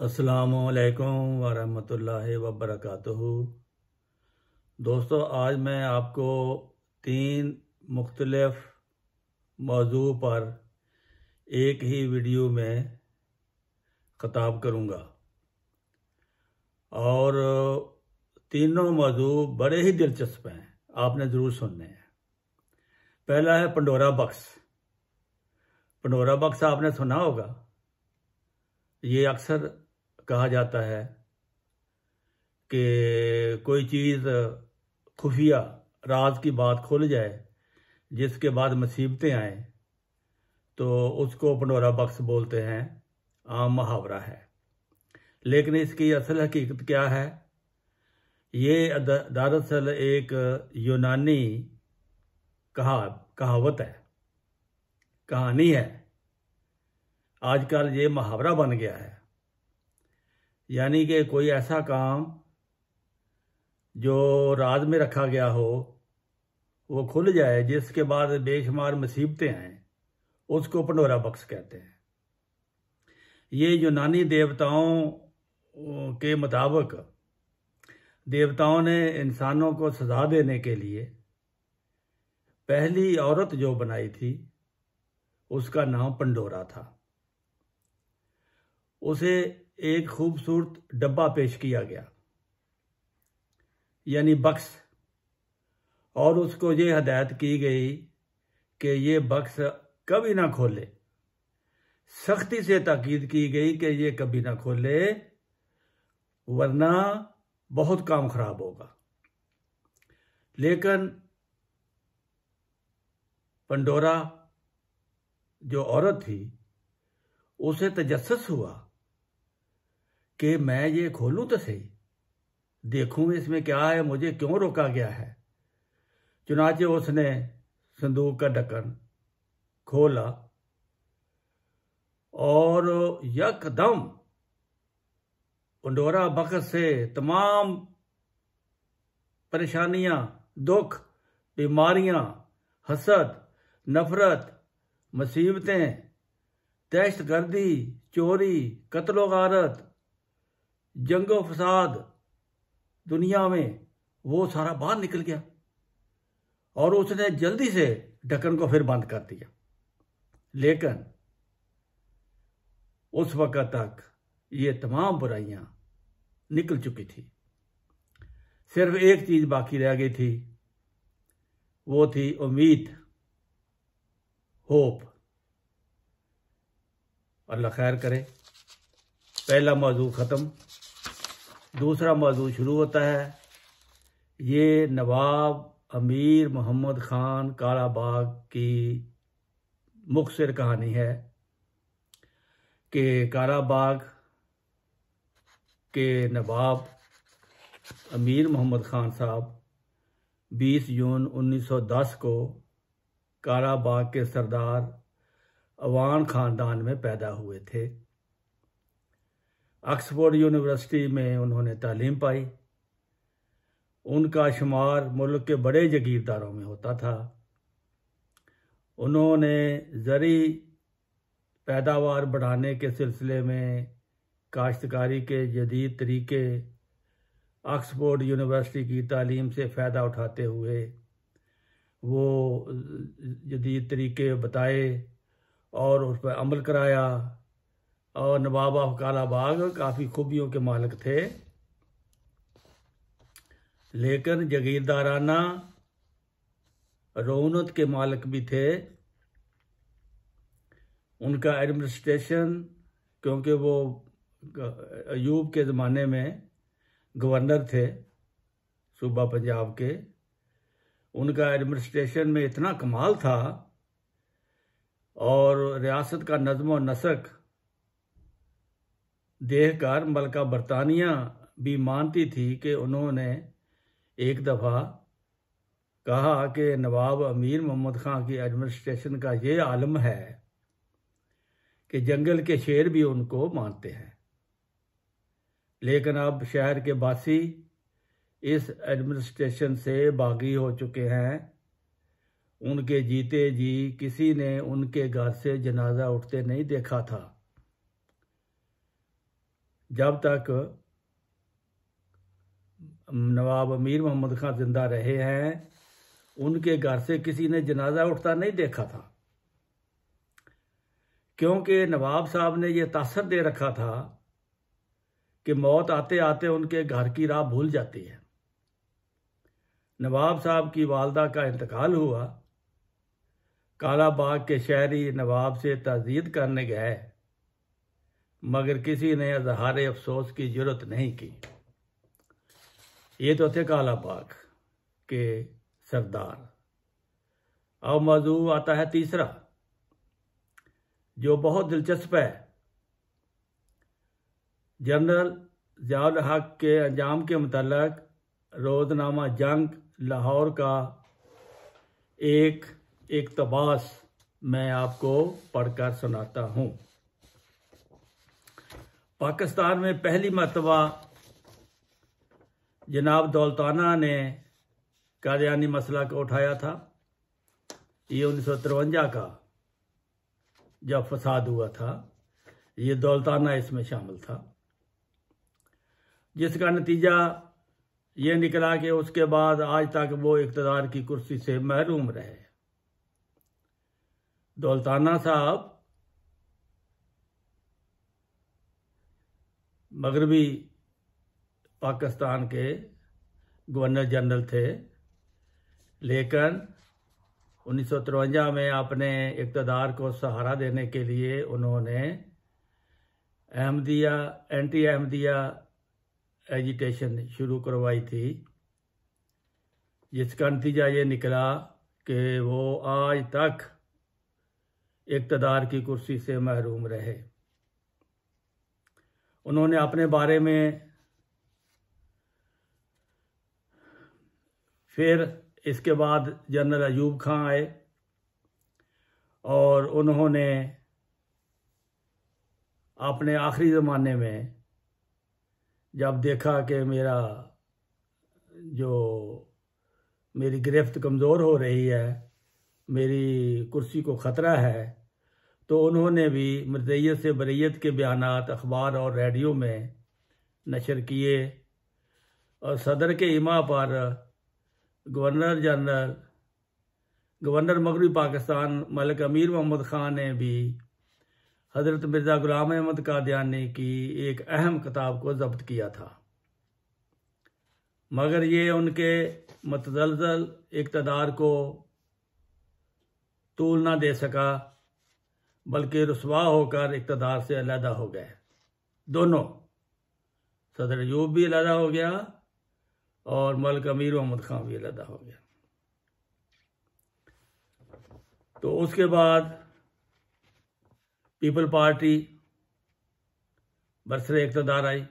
अस्सलामुअलैकुम वरहमतुल्लाहि वबरकातुहू। दोस्तों, आज मैं आपको 3 मुख्तलिफ मौजू पर एक ही वीडियो में खिताब करूँगा और तीनों मौजू बड़े ही दिलचस्प हैं, आपने ज़रूर सुनने हैं। पहला है पंडोरा बॉक्स। पंडोरा बॉक्स आपने सुना होगा। ये अक्सर कहा जाता है कि कोई चीज़ खुफिया राज की बात खुल जाए जिसके बाद मुसीबतें आए तो उसको पंडोरा बॉक्स बोलते हैं, आम मुहावरा है। लेकिन इसकी असल हकीकत क्या है? ये दरअसल एक यूनानी कहावत है, कहानी है। आजकल ये मुहावरा बन गया है, यानी कि कोई ऐसा काम जो राज में रखा गया हो वो खुल जाए जिसके बाद बेशुमार मुसीबतें आएँ, उसको पंडोरा बॉक्स कहते हैं। ये यूनानी देवताओं के मुताबिक देवताओं ने इंसानों को सजा देने के लिए पहली औरत जो बनाई थी उसका नाम पंडोरा था। उसे एक खूबसूरत डब्बा पेश किया गया, यानी बक्स, और उसको ये हदायत की गई कि ये बक्स कभी ना खोले। सख्ती से ताकीद की गई कि ये कभी ना खोले वरना बहुत काम खराब होगा। लेकिन पंडोरा जो औरत थी उसे तजस्सुस हुआ कि मैं ये खोलूं तो सही, देखूं इसमें क्या है, मुझे क्यों रोका गया है। चुनाचे उसने संदूक का ढक्कन खोला और यकदम पंडोरा बॉक्स से तमाम परेशानियां, दुख, बीमारियां, हसद, नफरत, मुसीबतें, दहशतगर्दी, चोरी, कत्लो गारत, जंगो फसाद दुनिया में, वो सारा बाहर निकल गया और उसने जल्दी से ढक्कन को फिर बंद कर दिया। लेकिन उस वक्त तक ये तमाम बुराइयां निकल चुकी थी। सिर्फ एक चीज बाकी रह गई थी, वो थी उम्मीद, होप। अल्लाह खैर करे। पहला मौजू ख़त्म, दूसरा मौजू शुरू होता है। ये नवाब अमीर मोहम्मद ख़ान कालाबाग की मुख्तसर कहानी है कि कालाबाग के नवाब अमीर मोहम्मद ख़ान साहब 20 जून 1910 को कालाबाग के सरदार अवान ख़ानदान में पैदा हुए थे। ऑक्सफोर्ड यूनिवर्सिटी में उन्होंने तालीम पाई। उनका शुमार मुल्क के बड़े जागीरदारों में होता था। उन्होंने ज़री पैदावार बढ़ाने के सिलसिले में काश्तकारी के जदीद तरीके ऑक्सफोर्ड यूनिवर्सिटी की तालीम से फ़ायदा उठाते हुए वो जदीद तरीके बताए और उस पर अमल कराया। और नवाब ऑफ कालाबाग काफ़ी खूबियों के मालिक थे, लेकिन जागीरदाराना रौनत के मालिक भी थे। उनका एडमिनिस्ट्रेशन, क्योंकि वो अयूब के ज़माने में गवर्नर थे सूबा पंजाब के, उनका एडमिनिस्ट्रेशन में इतना कमाल था और रियासत का नज़्म व नस्क देखकर मलका बरतानिया भी मानती थी कि उन्होंने एक दफ़ा कहा कि नवाब अमीर मोहम्मद ख़ान की एडमिनिस्ट्रेशन का ये आलम है कि जंगल के शेर भी उनको मानते हैं। लेकिन अब शहर के बासी इस एडमिनिस्ट्रेशन से बागी हो चुके हैं। उनके जीते जी किसी ने उनके घर से जनाजा उठते नहीं देखा था। जब तक नवाब अमीर मोहम्मद खां जिंदा रहे हैं उनके घर से किसी ने जनाजा उठता नहीं देखा था, क्योंकि नवाब साहब ने यह तासर दे रखा था कि मौत आते आते उनके घर की राह भूल जाती है। नवाब साहब की वालदा का इंतकाल हुआ। कालाबाग के शहरी नवाब से ताज़ीद करने गए, मगर किसी ने इज़हार अफसोस की जरूरत नहीं की। ये तो थे कालाबाग के सरदार। अब मौजू आता है तीसरा, जो बहुत दिलचस्प है। जनरल ज़ियाउल हक के अंजाम के मुतालिक रोज़नामा जंग लाहौर का एक इक़्तिबास मैं आपको पढ़कर सुनाता हूँ। पाकिस्तान में पहली मरतबा जनाब दौलताना ने कादियानी मसला को उठाया था। ये 1953 का जब फसाद हुआ था, ये दौलताना इसमें शामिल था, जिसका नतीजा ये निकला कि उसके बाद आज तक वो इक़्तिदार की कुर्सी से महरूम रहे। दौलताना साहब मगरबी पाकिस्तान के गवर्नर जनरल थे, लेकिन 1953 में अपने इक़्तिदार को सहारा देने के लिए उन्होंने एंटी अहमदिया एजिटेशन शुरू करवाई थी, जिसका नतीजा ये निकला कि वो आज तक इक़्तिदार की कुर्सी से महरूम रहे। उन्होंने अपने बारे में फिर इसके बाद जनरल अयूब खां आए और उन्होंने अपने आखिरी ज़माने में जब देखा कि मेरी गिरफ्त कमज़ोर हो रही है, मेरी कुर्सी को ख़तरा है, तो उन्होंने भी मर्ज़ियत से बरीयत के बयानात अखबार और रेडियो में नशर किए और सदर के इमा पर गवर्नर मगरबी पाकिस्तान मलिक अमीर मोहम्मद खान ने भी हज़रत मिर्ज़ा ग़ुलाम अहमद कादियानी की एक अहम किताब को ज़ब्त किया था, मगर ये उनके मतज़लज़ल इक़्तिदार को तूल ना दे सका, बल्कि रुसवा होकर इक़्तिदार से अलहदा हो गए। दोनों, सदर अयूब भी अलहदा हो गया और मलिक अमीर मोहम्मद खान भी अलहदा हो गया। तो उसके बाद पीपल पार्टी बरसरे इक़्तिदार आई,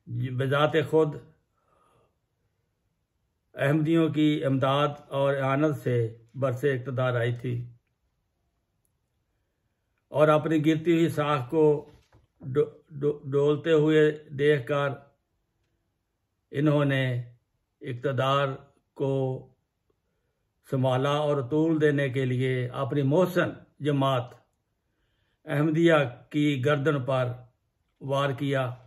बजात खुद अहमदियों की इमदाद और आनत से बरसे इक़्तिदार आई थी और अपनी गिरती हुई साख को डोलते हुए देखकर इन्होंने इक़्तिदार को संभाला और तूल देने के लिए अपनी मोहसन जमात अहमदिया की गर्दन पर वार किया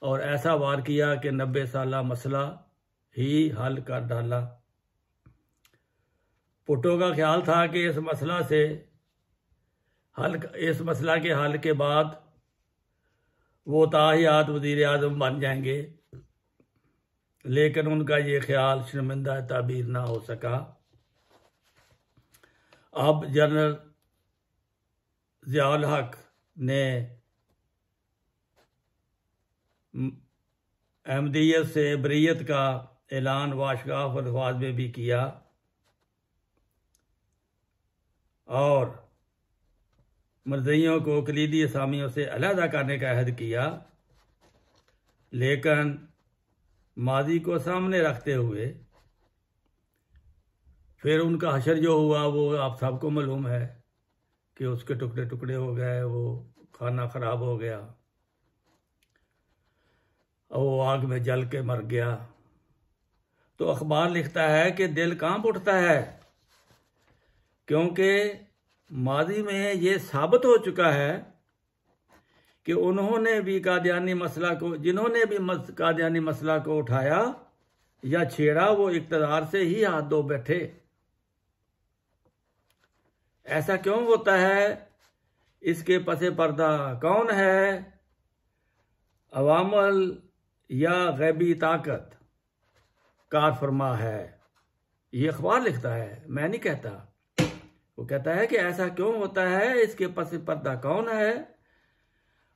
और ऐसा वार किया कि 90 साला मसला ही हल कर डाला। भुट्टो का ख्याल था कि इस मसला के हल के बाद वो ताहियात वज़ीर आज़म बन जाएंगे, लेकिन उनका ये ख्याल शर्मिंदा ताबीर ना हो सका। अब जनरल ज़ियाउल हक ने अहमदियत से बरीयत का ऐलान वाशगाफ और अल्फाज में भी किया और मर्ज़ियों को कलीदी असामियों से अलहदा करने का अहद किया, लेकिन माजी को सामने रखते हुए फिर उनका हशर जो हुआ वो आप सबको मालूम है कि उसके टुकड़े टुकड़े हो गए, वो खाना ख़राब हो गया और वो आग में जल के मर गया। तो अखबार लिखता है कि दिल कांप उठता है, क्योंकि माजी में ये साबित हो चुका है कि उन्होंने भी कादियानी मसला को, जिन्होंने भी कादियानी मसला को उठाया या छेड़ा, वो इक़्तिदार से ही हाथ धो बैठे। ऐसा क्यों होता है? इसके पसे पर्दा कौन है? अवामल या गैबी ताकत कार फरमा है। ये अखबार लिखता है, मैं नहीं कहता। वो कहता है कि ऐसा क्यों होता है, इसके पसे पर्दा कौन है?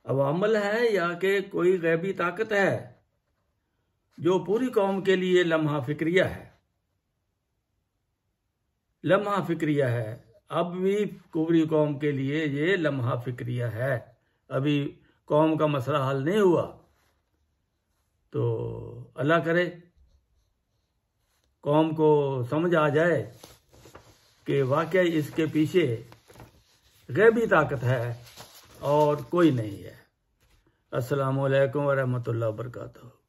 अवामल है या कि कोई गैबी ताकत है जो पूरी कौम के लिए लम्हा फिक्रिया है। लम्हा फिक्रिया है। अब भी पूरी कौम के लिए ये लम्हा फिक्रिया है। अभी कौम का मसला हल नहीं हुआ, तो अल्लाह करे कौम को समझ आ जाए कि वाकई इसके पीछे गैबी ताकत है और कोई नहीं है। अस्सलामु अलैकुम व रहमतुल्लाहि व बरकातहू।